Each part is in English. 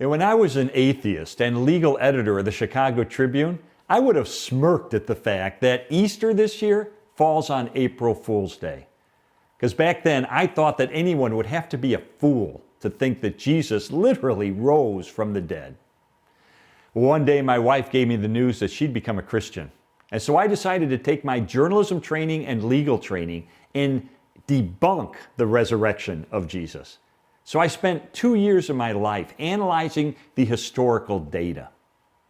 And when I was an atheist and legal editor of the Chicago Tribune, I would have smirked at the fact that Easter this year falls on April Fool's Day. Because back then, I thought that anyone would have to be a fool to think that Jesus literally rose from the dead. One day, my wife gave me the news that she'd become a Christian. And so I decided to take my journalism training and legal training and debunk the resurrection of Jesus. So I spent 2 years of my life analyzing the historical data.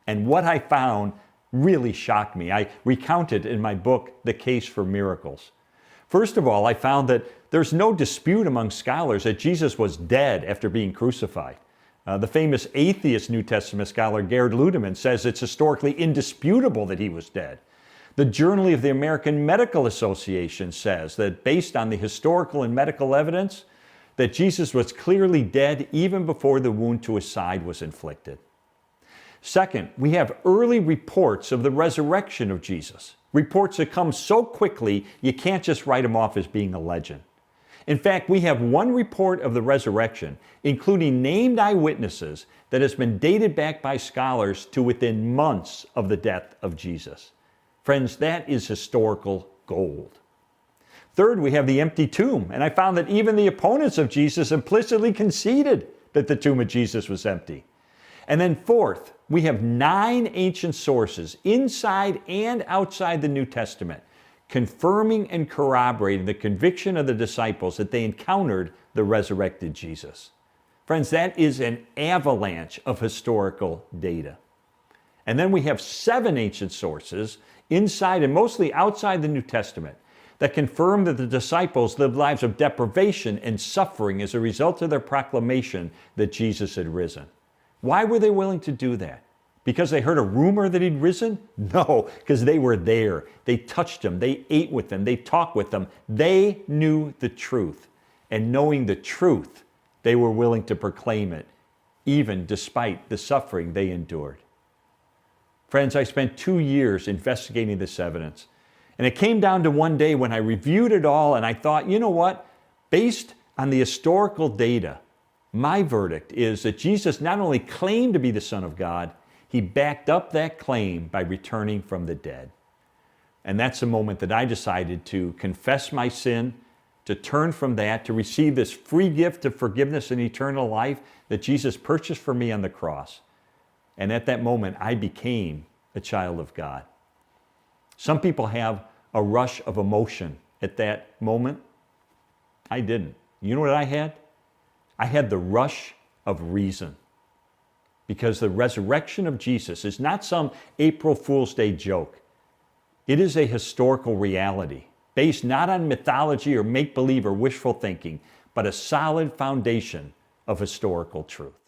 And what I found really shocked me. I recount it in my book, The Case for Miracles. First of all, I found that there's no dispute among scholars that Jesus was dead after being crucified. The famous atheist New Testament scholar Gerhard Ludemann says it's historically indisputable that he was dead. The Journal of the American Medical Association says that based on the historical and medical evidence, that Jesus was clearly dead even before the wound to his side was inflicted. Second, we have early reports of the resurrection of Jesus. Reports that come so quickly, you can't just write them off as being a legend. In fact, we have one report of the resurrection, including named eyewitnesses, that has been dated back by scholars to within months of the death of Jesus. Friends, that is historical gold. Third, we have the empty tomb, and I found that even the opponents of Jesus implicitly conceded that the tomb of Jesus was empty. And then fourth, we have 9 ancient sources inside and outside the New Testament confirming and corroborating the conviction of the disciples that they encountered the resurrected Jesus. Friends, that is an avalanche of historical data. And then we have 7 ancient sources inside and mostly outside the New Testament that confirm that the disciples lived lives of deprivation and suffering as a result of their proclamation that Jesus had risen. Why were they willing to do that? Because they heard a rumor that he'd risen? No, because they were there. They touched him. They ate with him. They talked with him. They knew the truth. And knowing the truth, they were willing to proclaim it, even despite the suffering they endured. Friends, I spent 2 years investigating this evidence. And it came down to one day when I reviewed it all and I thought, you know what? Based on the historical data, my verdict is that Jesus not only claimed to be the Son of God, he backed up that claim by returning from the dead. And that's the moment that I decided to confess my sin, to turn from that, to receive this free gift of forgiveness and eternal life that Jesus purchased for me on the cross. And at that moment, I became a child of God. Some people have a rush of emotion at that moment. I didn't. You know what I had? I had the rush of reason. Because the resurrection of Jesus is not some April Fool's Day joke. It is a historical reality based not on mythology or make-believe or wishful thinking, but a solid foundation of historical truth.